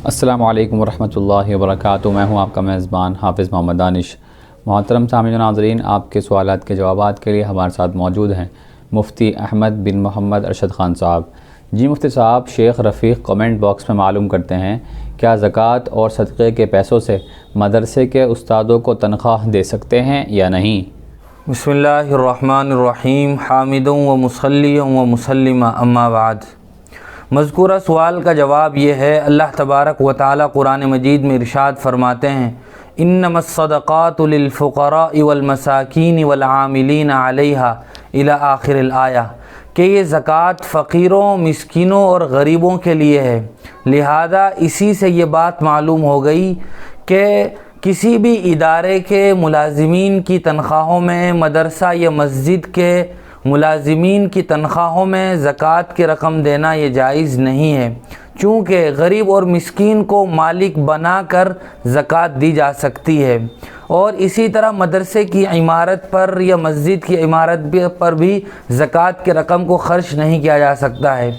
السلام علیکم ورحمۃ اللہ وبرکاتہ۔ میں ہوں آپ کا میزبان حافظ محمد دانش۔ محترم سامعین و ناظرین، آپ کے سوالات کے جوابات کے لیے ہمارے ساتھ موجود ہیں مفتی احمد بن محمد ارشد خان صاحب۔ جی مفتی صاحب، شیخ رفیق کمنٹ باکس میں معلوم کرتے ہیں، کیا زکوٰۃ اور صدقے کے پیسوں سے مدرسے کے استادوں کو تنخواہ دے سکتے ہیں یا نہیں؟ بسم اللہ الرحمن الرحیم، حامد و مصلی و مسلم، اما بعد۔ مذکورہ سوال کا جواب یہ ہے، اللہ تبارک و تعالی قرآن مجید میں ارشاد فرماتے ہیں، انما الصدقات للفقراء والمساکین والعاملین علیہا الی آخر الآیہ، کہ یہ زکوٰۃ فقیروں، مسکینوں اور غریبوں کے لیے ہے۔ لہذا اسی سے یہ بات معلوم ہو گئی کہ کسی بھی ادارے کے ملازمین کی تنخواہوں میں، مدرسہ یا مسجد کے ملازمین کی تنخواہوں میں زکوٰۃ کی رقم دینا یہ جائز نہیں ہے، چونکہ غریب اور مسکین کو مالک بنا کر زکوٰۃ دی جا سکتی ہے۔ اور اسی طرح مدرسے کی عمارت پر یا مسجد کی عمارت پر بھی زکوٰۃ کی رقم کو خرچ نہیں کیا جا سکتا ہے۔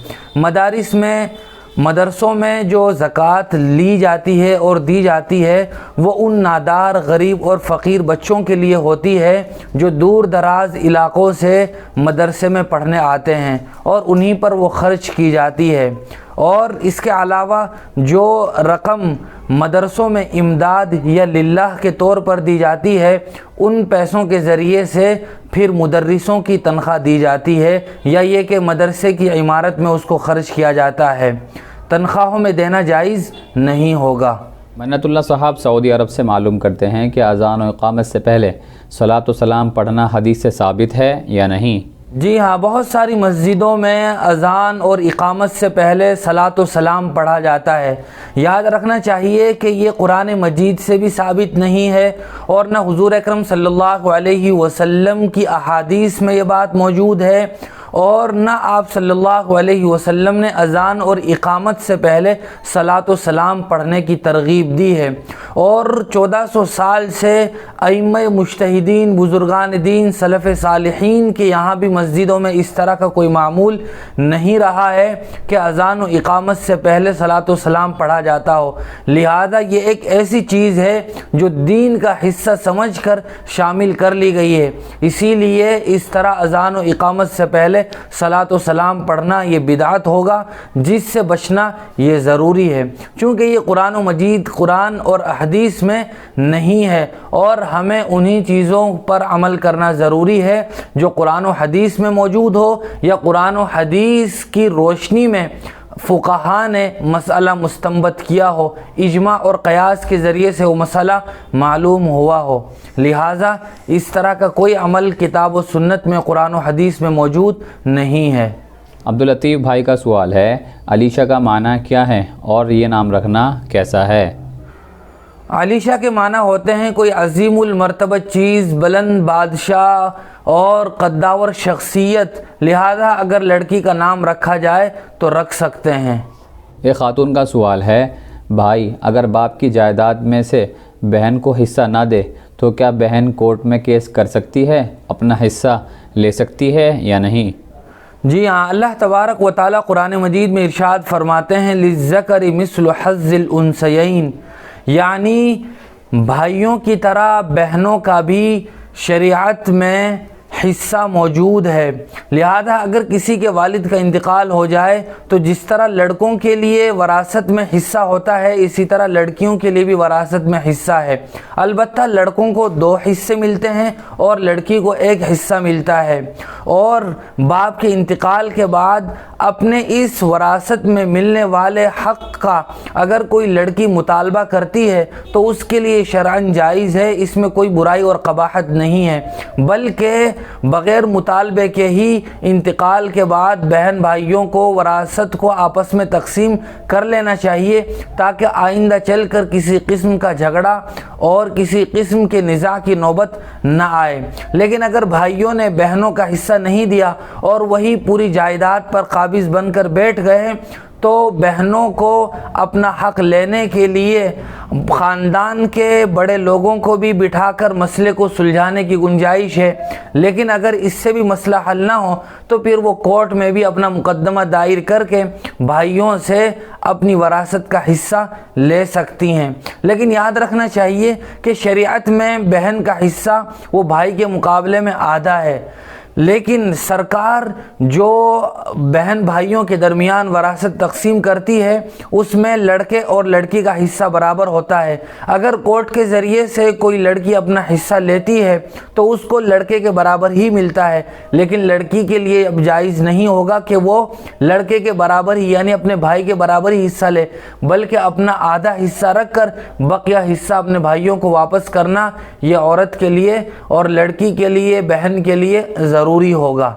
مدرسوں میں جو زکوٰۃ لی جاتی ہے اور دی جاتی ہے وہ ان نادار، غریب اور فقیر بچوں کے لیے ہوتی ہے جو دور دراز علاقوں سے مدرسے میں پڑھنے آتے ہیں اور انہی پر وہ خرچ کی جاتی ہے۔ اور اس کے علاوہ جو رقم مدرسوں میں امداد یا للہ کے طور پر دی جاتی ہے، ان پیسوں کے ذریعے سے پھر مدرسوں کی تنخواہ دی جاتی ہے، یا یہ کہ مدرسے کی عمارت میں اس کو خرچ کیا جاتا ہے۔ تنخواہوں میں دینا جائز نہیں ہوگا۔ منت اللہ صاحب سعودی عرب سے معلوم کرتے ہیں کہ اذان و اقامت سے پہلے صلاۃ و سلام پڑھنا حدیث سے ثابت ہے یا نہیں؟ جی ہاں، بہت ساری مسجدوں میں اذان اور اقامت سے پہلے صلاۃ و سلام پڑھا جاتا ہے۔ یاد رکھنا چاہیے کہ یہ قرآن مجید سے بھی ثابت نہیں ہے، اور نہ حضور اکرم صلی اللہ علیہ وسلم کی احادیث میں یہ بات موجود ہے، اور نہ آپ صلی اللہ علیہ وسلم نے اذان اور اقامت سے پہلے صلاۃ و سلام پڑھنے کی ترغیب دی ہے۔ اور 1400 سال سے ائمہ مجتہدین، بزرگان دین، سلف صالحین کے یہاں بھی مسجدوں میں اس طرح کا کوئی معمول نہیں رہا ہے کہ اذان و اقامت سے پہلے صلاۃ و سلام پڑھا جاتا ہو۔ لہذا یہ ایک ایسی چیز ہے جو دین کا حصہ سمجھ کر شامل کر لی گئی ہے، اسی لیے اس طرح اذان و اقامت سے پہلے صلاۃ و سلام پڑھنا یہ بدعت ہوگا، جس سے بچنا یہ ضروری ہے، چونکہ یہ قرآن و مجید، قرآن اور احادیث میں نہیں ہے، اور ہمیں انہی چیزوں پر عمل کرنا ضروری ہے جو قرآن و حدیث میں موجود ہو، یا قرآن و حدیث کی روشنی میں فقہا نے مسئلہ مستنبط کیا ہو، اجماع اور قیاس کے ذریعے سے وہ مسئلہ معلوم ہوا ہو۔ لہٰذا اس طرح کا کوئی عمل کتاب و سنت میں، قرآن و حدیث میں موجود نہیں ہے۔ عبداللطیف بھائی کا سوال ہے، علیشہ کا معنی کیا ہے اور یہ نام رکھنا کیسا ہے؟ علیشہ کے معنی ہوتے ہیں کوئی عظیم المرتبہ چیز، بلند بادشاہ اور قداور شخصیت، لہذا اگر لڑکی کا نام رکھا جائے تو رکھ سکتے ہیں۔ ایک خاتون کا سوال ہے، بھائی اگر باپ کی جائیداد میں سے بہن کو حصہ نہ دے تو کیا بہن کورٹ میں کیس کر سکتی ہے، اپنا حصہ لے سکتی ہے یا نہیں؟ جی ہاں، اللہ تبارک و تعالی قرآن مجید میں ارشاد فرماتے ہیں، للذکر مثل حظ الانثیین، یعنی بھائیوں کی طرح بہنوں کا بھی شریعت میں حصہ موجود ہے۔ لہذا اگر کسی کے والد کا انتقال ہو جائے تو جس طرح لڑکوں کے لیے وراثت میں حصہ ہوتا ہے، اسی طرح لڑکیوں کے لیے بھی وراثت میں حصہ ہے۔ البتہ لڑکوں کو 2 حصے ملتے ہیں اور لڑکی کو 1 حصہ ملتا ہے، اور باپ کے انتقال کے بعد اپنے اس وراثت میں ملنے والے حق کا اگر کوئی لڑکی مطالبہ کرتی ہے تو اس کے لیے شرعاً جائز ہے، اس میں کوئی برائی اور قباحت نہیں ہے، بلکہ بغیر مطالبے کے ہی انتقال کے بعد بہن بھائیوں کو وراثت کو آپس میں تقسیم کر لینا چاہیے، تاکہ آئندہ چل کر کسی قسم کا جھگڑا اور کسی قسم کے نزاع کی نوبت نہ آئے۔ لیکن اگر بھائیوں نے بہنوں کا حصہ نہیں دیا اور وہی پوری جائیداد پر قابض بن کر بیٹھ گئے تو بہنوں کو اپنا حق لینے کے لیے خاندان کے بڑے لوگوں کو بھی بٹھا کر مسئلے کو سلجھانے کی گنجائش ہے، لیکن اگر اس سے بھی مسئلہ حل نہ ہو تو پھر وہ کورٹ میں بھی اپنا مقدمہ دائر کر کے بھائیوں سے اپنی وراثت کا حصہ لے سکتی ہیں۔ لیکن یاد رکھنا چاہیے کہ شریعت میں بہن کا حصہ وہ بھائی کے مقابلے میں آدھا ہے، لیکن سرکار جو بہن بھائیوں کے درمیان وراثت تقسیم کرتی ہے اس میں لڑکے اور لڑکی کا حصہ برابر ہوتا ہے۔ اگر کورٹ کے ذریعے سے کوئی لڑکی اپنا حصہ لیتی ہے تو اس کو لڑکے کے برابر ہی ملتا ہے، لیکن لڑکی کے لیے اب جائز نہیں ہوگا کہ وہ لڑکے کے برابر ہی یعنی اپنے بھائی کے برابر ہی حصہ لے، بلکہ اپنا آدھا حصہ رکھ کر بقیہ حصہ اپنے بھائیوں کو واپس کرنا یہ عورت کے لیے اور لڑکی کے لیے، بہن کے لیے ضروری ہوگا۔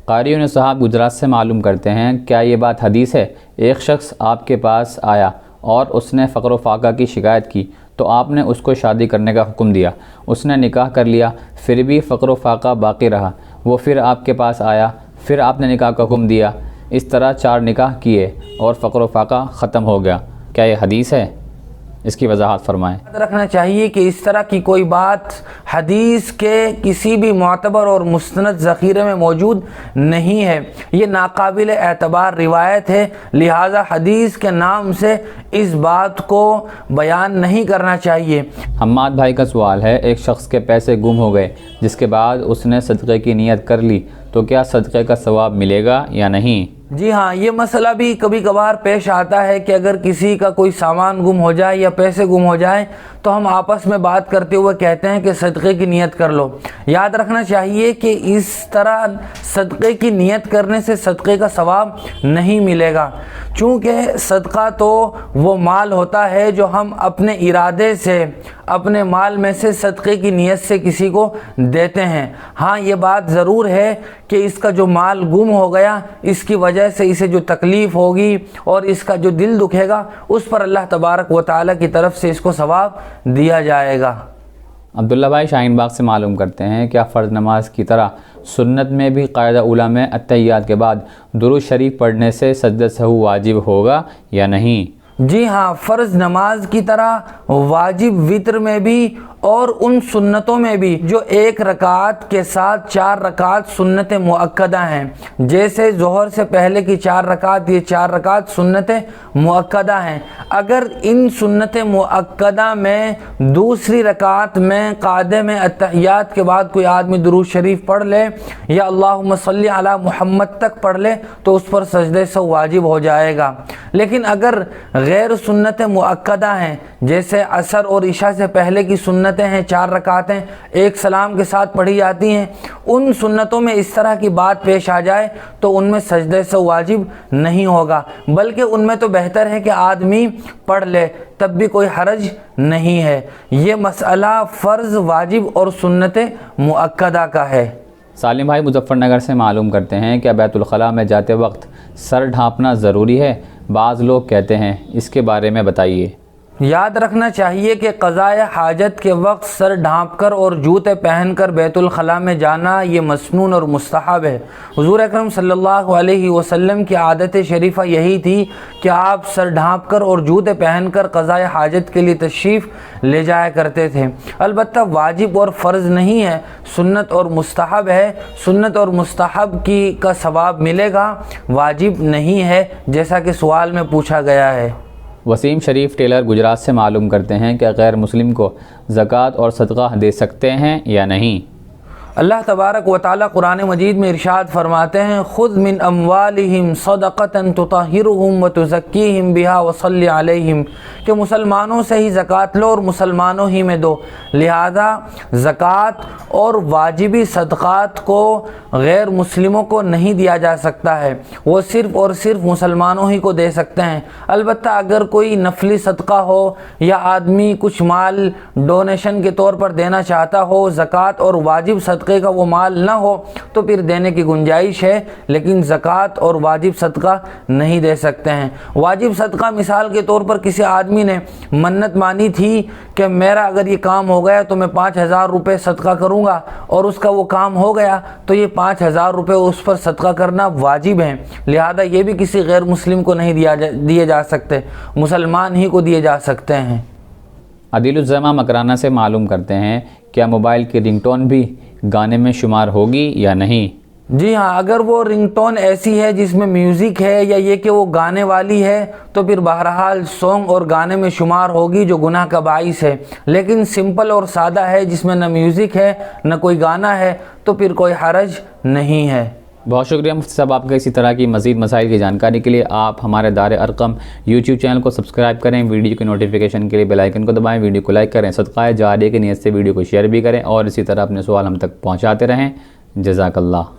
قاریون صاحب گجرات سے معلوم کرتے ہیں، کیا یہ بات حدیث ہے؟ ایک شخص آپ کے پاس آیا اور اس نے فقر و فاقہ کی شکایت کی تو آپ نے اس کو شادی کرنے کا حکم دیا، اس نے نکاح کر لیا، پھر بھی فقر و فاقہ باقی رہا، وہ پھر آپ کے پاس آیا، پھر آپ نے نکاح کا حکم دیا، اس طرح 4 نکاح کیے اور فقر و فاقہ ختم ہو گیا، کیا یہ حدیث ہے؟ اس کی وضاحت فرمائیں۔ یاد رکھنا چاہیے کہ اس طرح کی کوئی بات حدیث کے کسی بھی معتبر اور مستند ذخیرے میں موجود نہیں ہے، یہ ناقابل اعتبار روایت ہے، لہٰذا حدیث کے نام سے اس بات کو بیان نہیں کرنا چاہیے۔ حماد بھائی کا سوال ہے، ایک شخص کے پیسے گم ہو گئے جس کے بعد اس نے صدقے کی نیت کر لی تو کیا صدقے کا ثواب ملے گا یا نہیں؟ جی ہاں، یہ مسئلہ بھی کبھی کبھار پیش آتا ہے کہ اگر کسی کا کوئی سامان گم ہو جائے یا پیسے گم ہو جائے تو ہم آپس میں بات کرتے ہوئے کہتے ہیں کہ صدقے کی نیت کر لو۔ یاد رکھنا چاہیے کہ اس طرح صدقے کی نیت کرنے سے صدقے کا ثواب نہیں ملے گا، چونکہ صدقہ تو وہ مال ہوتا ہے جو ہم اپنے ارادے سے اپنے مال میں سے صدقے کی نیت سے کسی کو دیتے ہیں۔ ہاں یہ بات ضرور ہے کہ اس کا جو مال گم ہو گیا اس کی وجہ سے اسے جو تکلیف ہوگی اور اس کا جو دل دکھے گا اس پر اللہ تبارک و تعالیٰ کی طرف سے اس کو ثواب دیا جائے گا۔ عبداللہ بھائی شاہین باغ سے معلوم کرتے ہیں، کیا فرض نماز کی طرح سنت میں بھی قاعدہ اولیٰ میں التحیات کے بعد درود شریف پڑھنے سے سجدہ سہو واجب ہوگا یا نہیں؟ جی ہاں، فرض نماز کی طرح واجب وتر میں بھی اور ان سنتوں میں بھی جو 1 رکعت کے ساتھ 4 رکعت سنت مؤکدہ ہیں، جیسے ظہر سے پہلے کی 4 رکعت، یہ 4 رکعت سنت مؤکدہ ہیں۔ اگر ان سنت مؤکدہ میں دوسری رکعت میں قاعدے میں التحیات کے بعد کوئی آدمی درود شریف پڑھ لے یا اللہم صلی علی محمد تک پڑھ لے تو اس پر سجدہ سہو واجب ہو جائے گا۔ لیکن اگر غیر سنت مؤکدہ ہیں، جیسے عصر اور عشاء سے پہلے کی سنتیں ہیں 4 رکعتیں ایک سلام کے ساتھ پڑھی جاتی ہیں، ان سنتوں میں اس طرح کی بات پیش آ جائے تو ان میں سجدہ سہو واجب نہیں ہوگا، بلکہ ان میں تو بہتر ہے کہ آدمی پڑھ لے، تب بھی کوئی حرج نہیں ہے۔ یہ مسئلہ فرض، واجب اور سنت مؤکدہ کا ہے۔ سالم بھائی مظفر نگر سے معلوم کرتے ہیں، کیا بیت الخلاء میں جاتے وقت سر ڈھانپنا ضروری ہے؟ بعض لوگ کہتے ہیں، اس کے بارے میں بتائیے۔ یاد رکھنا چاہیے کہ قضاء حاجت کے وقت سر ڈھانپ کر اور جوتے پہن کر بیت الخلاء میں جانا یہ مسنون اور مستحب ہے۔ حضور اکرم صلی اللہ علیہ وسلم کی عادت شریفہ یہی تھی کہ آپ سر ڈھانپ کر اور جوتے پہن کر قضاء حاجت کے لیے تشریف لے جایا کرتے تھے۔ البتہ واجب اور فرض نہیں ہے، سنت اور مستحب ہے۔ سنت اور مستحب کا ثواب ملے گا، واجب نہیں ہے، جیسا کہ سوال میں پوچھا گیا ہے۔ وسیم شریف ٹیلر گجرات سے معلوم کرتے ہیں، کہ غیر مسلم کو زکوٰۃ اور صدقہ دے سکتے ہیں یا نہیں؟ اللہ تبارک و تعالیٰ قرآن مجید میں ارشاد فرماتے ہیں، خذ من اموالہم صدقۃ تطہرہم وتزکیہم بہا وصلی علیہم، کہ مسلمانوں سے ہی زکوٰۃ لو اور مسلمانوں ہی میں دو۔ لہذا زکوٰۃ اور واجبی صدقات کو غیر مسلموں کو نہیں دیا جا سکتا ہے، وہ صرف اور صرف مسلمانوں ہی کو دے سکتے ہیں۔ البتہ اگر کوئی نفلی صدقہ ہو یا آدمی کچھ مال ڈونیشن کے طور پر دینا چاہتا ہو، زکوٰۃ اور واجب صدقہ صدقے کا وہ مال نہ ہو تو پھر دینے کی گنجائش ہے، لیکن زکوٰۃ اور واجب صدقہ نہیں دے سکتے ہیں۔ واجب صدقہ مثال کے طور پر کسی آدمی نے منت مانی تھی کہ میرا اگر یہ کام ہو گیا تو میں 5,000 روپے صدقہ کروں گا، اور اس کا وہ کام ہو گیا تو یہ 5,000 روپے اس پر صدقہ کرنا واجب ہیں، لہذا یہ بھی کسی غیر مسلم کو نہیں دیے جا سکتے، مسلمان ہی کو دیے جا سکتے ہیں۔ عدیل الزماں مکرانہ سے معلوم کرتے ہیں کیا موبائل کی رنگ ٹون بھی گانے میں شمار ہوگی یا نہیں؟ جی ہاں، اگر وہ رنگ ٹون ایسی ہے جس میں میوزک ہے یا یہ کہ وہ گانے والی ہے تو پھر بہرحال سونگ اور گانے میں شمار ہوگی، جو گناہ کا باعث ہے۔ لیکن سمپل اور سادہ ہے جس میں نہ میوزک ہے نہ کوئی گانا ہے تو پھر کوئی حرج نہیں ہے۔ بہت شکریہ مفتی صاحب آپ کا اسی طرح کی مزید مسائل کی جانکاری کے لیے آپ ہمارے دار ارقم یوٹیوب چینل کو سبسکرائب کریں، ویڈیو کی نوٹیفیکیشن کے لیے بیل آئیکن کو دبائیں، ویڈیو کو لائک کریں، صدقہ جاریہ کی نیت سے ویڈیو کو شیئر بھی کریں اور اسی طرح اپنے سوال ہم تک پہنچاتے رہیں۔ جزاک اللہ۔